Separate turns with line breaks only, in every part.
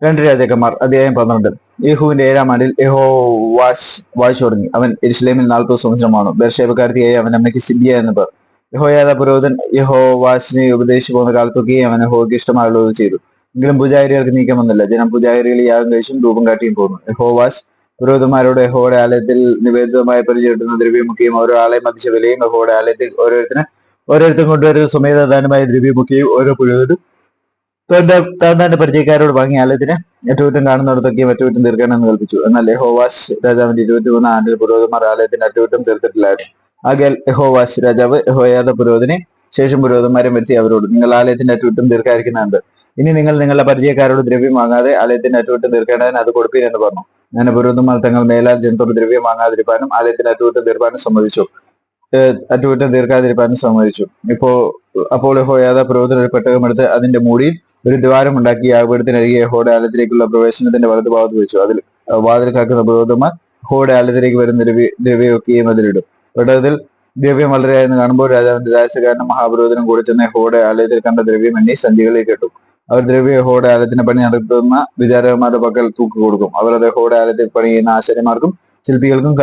രണ്ട് രാജാക്കന്മാർ അധ്യായം 12. യേഹൂവിന്റെ 7-ാം ആണ്ടിൽ യഹോവാശ് വാഴ്ച തുടങ്ങി. അവൻ യെരൂശലേമിൽ 40 സംവത്സരമാണ്. ബേർശേബക്കാരത്തിയായി അവന്റെ അമ്മയ്ക്ക് സിബിയ എന്ന് പേർ. യഹോയാദ പുരോഹിതൻ യഹോവാശിനെ ഉപദേശിച്ചു പോകുന്ന കാലത്തൊക്കെ അവൻ യഹോവയ്ക്ക് ഇഷ്ടമായുള്ളത് ചെയ്തു. എങ്കിലും പൂജാരികൾക്ക് നീക്കം വന്നില്ല. ജനം പൂജാരികൾ യാഗം കഴിച്ചും ധൂപം കാട്ടിയും പോന്നു. യഹോവാശ് പുരോഹിതന്മാരോട് യഹോവയുടെ ആലയത്തിൽ നിവേദിതമായി പരിചയപ്പെടുന്ന ദ്രവ്യമൊക്കെയും ഓരോ ആലയം മതിച്ച വിലയും യഹോവയുടെ ആലയത്തിൽ ഓരോരുത്തരും കൊണ്ടുവരുന്ന സ്വമേധദാനമായ ദ്രവ്യമൊക്കെയും ഓരോ പുരോഹിതനും തന്റെ പരിചയക്കാരോട് വാങ്ങി ആലയത്തിന് അറ്റകുറ്റം കാണുന്നിടത്തൊക്കെയും അറ്റകുറ്റം തീർക്കണമെന്ന് കൽപ്പിച്ചു. എന്നാൽ യഹോവാശ് രാജാവിന്റെ 23 ആണ്ടിൽ പുരോഹിതന്മാർ ആലയത്തിന്റെ അറ്റകുറ്റം തീർത്തിട്ടില്ലായിരുന്നു. ആകയാൽ യഹോവാശ് രാജാവ് യഹോയാദ പുരോഹിതനെ ശേഷം പുരോഹിതന്മാരെ വരുത്തി അവരോട്, നിങ്ങൾ ആലയത്തിന്റെ അറ്റകുറ്റം തീർക്കാതിരിക്കുന്നുണ്ട്. ഇനി നിങ്ങൾ നിങ്ങളുടെ പരിചയക്കാരോട് ദ്രവ്യം വാങ്ങാതെ ആലയത്തിന്റെ അറ്റകുറ്റം തീർക്കേണ്ടതിന് അത് കൊടുപ്പീൻ എന്ന് പറഞ്ഞു. അങ്ങനെ പുരോഹിതന്മാർ തങ്ങൾ മേലാൽ ജനത്തോട് ദ്രവ്യം വാങ്ങാതിരിക്കാനും ആലയത്തിന്റെ അറ്റകുറ്റം തീർപ്പാനും സമ്മതിച്ചു. അറ്റകുറ്റം തീർക്കാതിരിക്കാനും സമ്മതിച്ചു. അപ്പോൾ യഹോയാദ പുരോഹിതൻ ഒരു പെട്ടകമെടുത്ത് അതിന്റെ മൂടിയിൽ ഒരു ദ്വാരം ഉണ്ടാക്കി യാഗപീഠത്തിനരികെ യഹോവയുടെ ആലയത്തിലേക്കുള്ള പ്രവേശനത്തിന്റെ വലതുഭാഗത്ത് വെച്ചു. അതിൽ വാതിൽ കാക്കുന്ന പുരോഹിതന്മാർ യഹോവയുടെ ആലയത്തിലേക്ക് വരുന്ന ദ്രവ്യമൊക്കെയും അതിലിടും. പെട്ടകത്തിൽ ദ്രവ്യം വളരെയായെന്ന് കാണുമ്പോൾ രാജാവിന്റെ രഹസ്യക്കാരനും മഹാപുരോഹിതനും കൂടെ ചെന്ന് യഹോവയുടെ ആലയത്തിൽ കണ്ട ദ്രവ്യം എണ്ണി സഞ്ചികളിൽ കെട്ടും. അവർ ദ്രവ്യം യഹോവയുടെ ആലയത്തിന്റെ പണി നടത്തുന്ന വിചാരകന്മാരുടെ പക്കൽ തൂക്കി കൊടുക്കും. അവർ അത് യഹോവയുടെ ആലയത്തിൽ പണി ചെയ്യുന്ന ആശാര്യന്മാർക്കും ശില്പികൾക്കും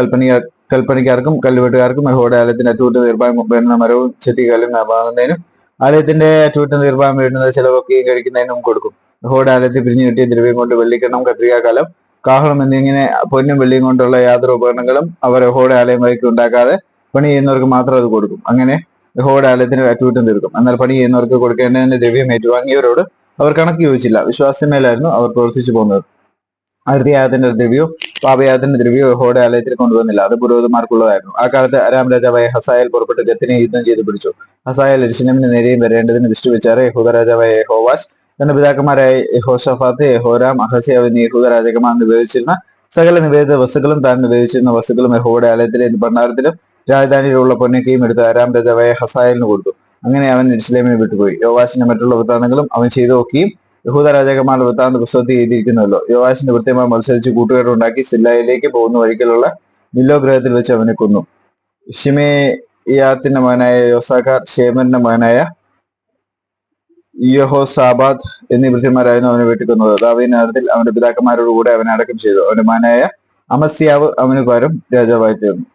കൽപ്പണിക്കാർക്കും കല്ലുവെട്ടുകാർക്കും യഹോവയുടെ ആലയത്തിന്റെ അറ്റകുറ്റം തീർപ്പാൻ വേണ്ടുന്ന മരവും ചെത്തിക്കല്ലും വാങ്ങുന്നതിനും ആലയത്തിന്റെ അറ്റകുറ്റം തീർപ്പാൻ വേണ്ടുന്ന ചെലവൊക്കെയും കഴിക്കുന്നതിനും കൊടുക്കും. യഹോവയുടെ ആലയത്തിൽ പിരിഞ്ഞു കിട്ടിയ ദ്രവ്യം കൊണ്ട് വെള്ളിക്കിണ്ണം, കത്രികാകലം, കാഹളം എന്നിങ്ങനെ പൊന്നും വെള്ളിയും കൊണ്ടുള്ള യാതൊരു ഉപകരണങ്ങളും അവർ യഹോവയുടെ ആലയം വഴിക്ക് ഉണ്ടാക്കാതെ പണി ചെയ്യുന്നവർക്ക് മാത്രം അത് കൊടുക്കും. അങ്ങനെ യഹോവയുടെ ആലയത്തിന് അറ്റകുറ്റം തീർക്കും. എന്നാൽ പണി ചെയ്യുന്നവർക്ക് കൊടുക്കേണ്ടതിന്റെ ദ്രവ്യം ഏറ്റുവാങ്ങിയവരോട് അവർ കണക്ക് ചോദിച്ചില്ല. വിശ്വാസത്തിന്മേലായിരുന്നു അവർ പ്രവർത്തിച്ചു പോകുന്നത്. അകൃത്യയാഗത്തിന്റെ ദ്രവ്യവും പാപയാഗത്തിന്റെ ദ്രവ്യവും യഹോവയുടെ ആലയത്തിൽ കൊണ്ടുവന്നില്ല. അത് പുരോഹിതന്മാർക്കുള്ളതായിരുന്നു. ആ കാലത്ത് അരാം രാജാവായ ഹസായേൽ പുറപ്പെട്ട് ഗത്തിനെ യുദ്ധം ചെയ്ത് പിടിച്ചു. ഹസായേൽ യെരൂശലേമിന് നേരെയും വരേണ്ടതിന് ദൃഷ്ടിവെച്ചാറ് യഹൂദ രാജാവായ യഹോവാശ് തന്റെ പിതാക്കന്മാരായ യഹോശാഫാത്ത്, യഹോരാം, അഹസ്യാവ് എന്നീ യഹൂദ രാജാക്കന്മാർ നിവേദിച്ചിരുന്ന സകല നിവേദിത വസ്തുക്കളും താൻ നിവേദിച്ചിരുന്ന വസ്തുക്കളും യഹോവയുടെ ആലയത്തിലെ ഭണ്ഡാരത്തിലും രാജധാനിയിലുള്ള പൊന്നൊക്കെയും എടുത്ത് അരാം രാജാവായ ഹസായേലിന് കൊടുത്തു. അങ്ങനെ അവൻ യെരൂശലേമിനെ വിട്ടുപോയി. യോവാശിന്റെ മറ്റുള്ള വൃത്താന്തങ്ങളും അവൻ ചെയ്തൊക്കെയും യഹൂദ രാജാക്കന്മാരുടെ വൃത്താന്ത പുസ്തകത്തിൽ എഴുതിയിരിക്കുന്നുവല്ലോ. യോവാശിന്റെ വൃത്യമായി മത്സരിച്ച് കൂട്ടുകെട്ടുണ്ടാക്കി സില്ലായിലേക്ക് പോകുന്ന വഴിക്കലുള്ള മില്ലോ ഗൃഹത്തിൽ വെച്ച് അവനെ കൊന്നു. ഷിമെയാത്തിന്റെ മകനായ യോസാഖാർ, ഷേമരിന്റെ മകനായ യഹോസാബാദ് എന്നീ വൃത്യന്മാരായിരുന്നു അവനെ വെട്ടിക്കൊന്നത്. ദാവീദിന്റെ നഗരത്തിൽ അവന്റെ പിതാക്കന്മാരോടുകൂടെ അവനെ അടക്കം ചെയ്തു. അവന്റെ മകനായ അമസ്യാവ് അവന് പകരം രാജാവായി തീർന്നു.